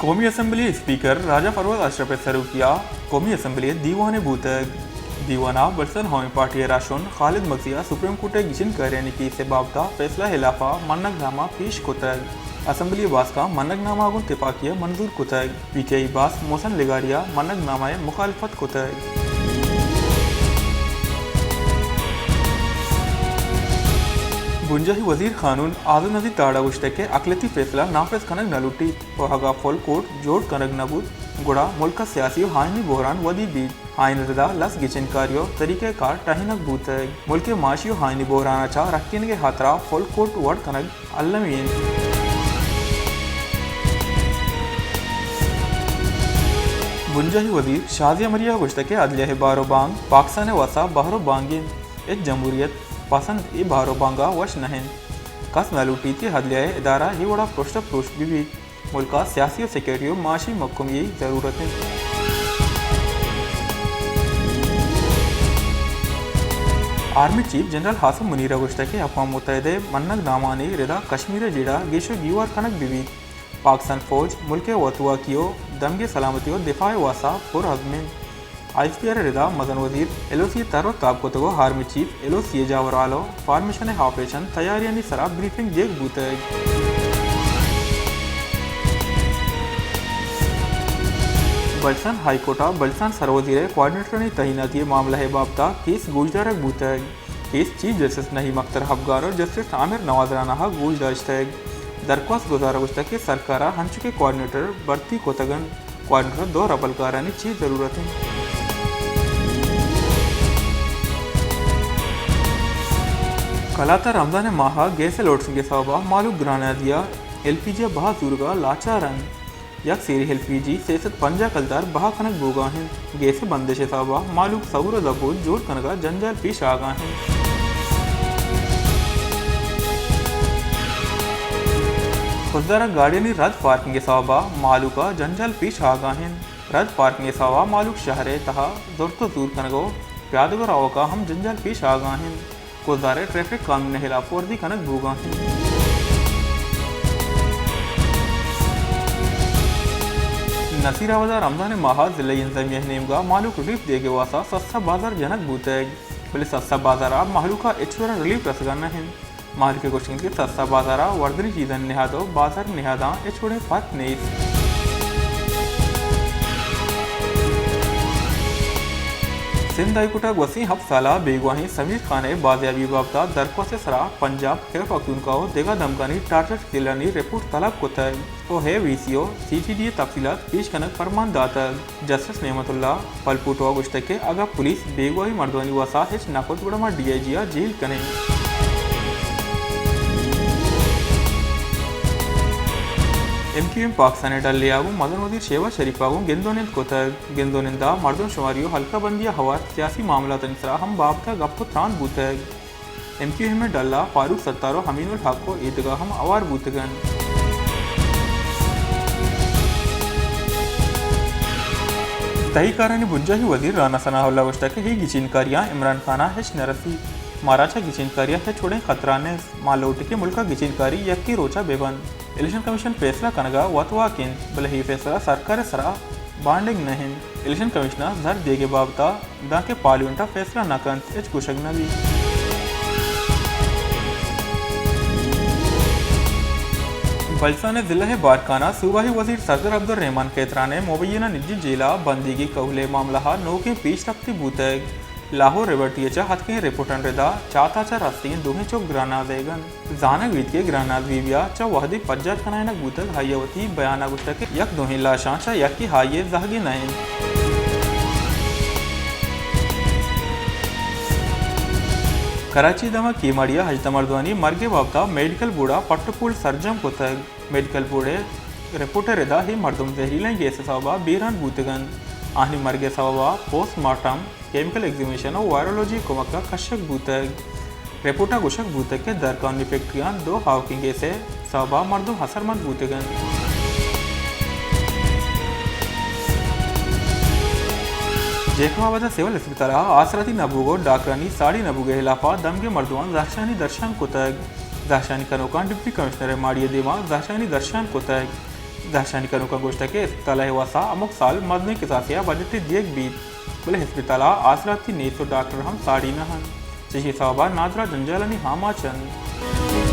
कौमी assembly speaker Raja Pervaiz Ashraf सरूकिया कौमी असम्बली दीवान बूतक दीवाना बरसन हॉय पार्टी राशन खालिद मक्सिया सुप्रीम कोर्ट गिशन करने की से बाबता फैसला हिलाफा मन्नगनामा पेश कोतक असम्बली बास का मन्नगनामा गुन तिफाकिया मंजूर कोतक पीटीआई बास मोहसन लिगारिया मन्नगनामा मुखालफत कोतक बुंजाही वजीर कानून आजम नजीर ताड़ा गुश्ते के अकलती फैसला नाफिज कनक नलुटी वहागा फुल कोर्ट जोड़ कनक नबूद गुड़ा मुल्क का सियासी हाइनी बहरान वदी बीज हाइन रदा लस गिचन कार्यो तरीके कार टहिनक बूत मुल्क माशियो हाइनी बहरान अच्छा रखने के हाथरा फुल कोर्ट वर्ड कनक अल्लमीन बुंजाही वजीर शाजिया मरिया गुश्ते के अदलिया बारो बांग पाकिस्तान वसा बहरो बांगिन एक जमहूरियत पसंद ए बारो बांगा वश नहन कस नलूटी थी हदलिया इदारा ही बड़ा पृष्ठ पृष्ठ भी मुल्का सियासी और सेक्रेटरी माशी मक्कुम यही ज़रूरत है। Army chief general Asim Munir गुश्ता के अक़वाम मुत्तहिदा मन्नगनामा ने रिदा कश्मीर जिड़ा गेशो गीवार कनक बीवी पाकिस्तान फौज मुल्क वतुआ कियो दमगे सलामती और दिफा वासा पुरअज़्म ICPR रिदा मदन वजीर LOC तरो ताबको आर्मी चीफ LOC जावर आलो फॉर्मेशन ऑपरेशन तैयारियां सरा ब्रीफिंग जेग बूतग बलसान हाईकोर्टा बलसान सरवजीर कोऑर्डिनेटर ने तैनाती मामला है बाबता केस गूजदारक बूतग केस चीफ जस्टिस नहीं मख्तर अफगार और जस्टिस आमिर नवाज राना गूजदाश्तग दरख्वास्त गुजार गुश्ता के सरकारा हंचुके कोऑर्डिनेटर बर्ती कोतगन कोऑर्डिनेटर दो रबलकारा ने चीज जरूरत है। कलाता रमजान माह गैस लोटने के सबा मालूक ग्राना दिया LPG बहा जुर्गा लाचा रंग यक सेरी LPG सेसत पंजा कलदार बहा कनक बोगा हैं गैस बंदिश सबा मालूक सऊर दबोल जोड़ कनका जंजाल पेश आगा हैं। खुददारा गाड़ियां रद्द पार्किंग के सबा मालूका जंजाल पेश आगा हैं रद्द पार्किंग के सबा मालूक शहर तहा जोरतो दूर कनगो प्यादगो राव का हम जंजाल पेश आगा हैं खुददारे ट्रैफिक कानून खिलाफ वर्जी कनक भूगा हैं। नसीराबाद रमजान माह जिले इंतजामिया नेमगा मालूक रिलीफ देगे वासा सस्ता बाजार जनक बूतग बोले सस्ता बाजार मालू का एचुरा रिलीफ रसगाना है माल के क्वेश्चन के सस्ता बाजारा वर्दनी चीजन निहादो बाजार निहादा एचुरे फर्क नहीं सिंध हाईकोर्ट वसी हफ साला बेगवाही समीर खान बाजियाबी बाबता दरख्वास्त सरा पंजाब खैफ अक्तूनका देगा दमकानी टार्चर जिलानी रिपोर्ट तलब को तय ओ है VCO CTD तफसीलात पेश कनक फरमान दाता जस्टिस नेमतुल्ला पलपुटवा गुश्ते के अगा पुलिस बेगवाही मर्दवानी वसा हिच नाकोत गुड़मा DIG जेल कने MQM पाकिस्तान डल लियागू मदन वजीर शेवा शरीफागू गेंदोनिंद कोतक गेंदोनिंदा मर्दम शुमारियो हल्का बंदिया हवा सियासी मामला तनिसरा हम बाबता गप्पो त्रान बूतक MQM में डल्ला फारूक सत्तारो हमीनुल हक को ईदगाह हम अवार बूतगन तहीकारानी बुंजाही वजीर राना सनाउल्लाह वश्ता के ही गिचिनकारियां इमरान खाना हिच नरसी महाराजा गिचिनकारियां है छोड़े खतरा ने मालोट के मुल्का गिचिनकारी यक्की रोचा बेबन इलेक्शन कमीशन फैसला कनगा वतवा किन भले ही फैसला सरकार सरा बांडिंग नहीं इलेक्शन कमिश्नर जर देगे बाबता दा के पार्लियामेंटा फैसला नकंत एच कुशग नबी बलसान जिला बारकाना सूबाही वजीर सरदार अब्दुल रहमान कैतरा ने मुबैना निजी जेला बंदी की कहले मामला नौके पेश रखती बूतग लाहौर रिवर्टियचा हतके रिपोर्टन रिदा चाताचा रास्ते दोहे चौक ग्रानादेगन जानक वीत के ग्रानाद वीविया चा वहदी पज्जात खनायनक बूतल हायवती बयाना गुश्ता के यक दोहे लाशां चा यक की हाये जहगी नयन कराची दमा केमाड़िया हजतमर्दवानी मर्गे बाबता मेडिकल बूढ़ा पट्टपुल सर्जम कोतग मेडिकल बूढ़े रिपोर्टर रिदा ही मर्दम जहरीला गैस सबा बेरान बूतगन आहनी मर्गे सबा पोस्टमार्टम केमिकल एग्जामिनेशन और वायरोलॉजी कोमका कशक बूतक रिपोर्टा गुशक बूतक के दरकानी फैक्ट्रियां दो हाउकिंग से सबा मर्दम हसरमंद बूतगन जेखमाबाद सिविल अस्पताल आसराती नबूगो डाकरानी साड़ी नबूगे हिलाफा दमगे मर्दवान जाशानी दर्शन कोतक जाशानी कनोकान डिप्टी कमिश्नर माड़िया देवा जाशानी दर्शन कोतक दहशतकर्मियों का गोष्ट के अस्पताल वासा अमुक साल मदनी के साथ बजट दिएक बीत बोले अस्पताल आसराती नेसो डॉक्टर हम साड़ी न हन चही सवाबा नादरा जंजालनी हामाचन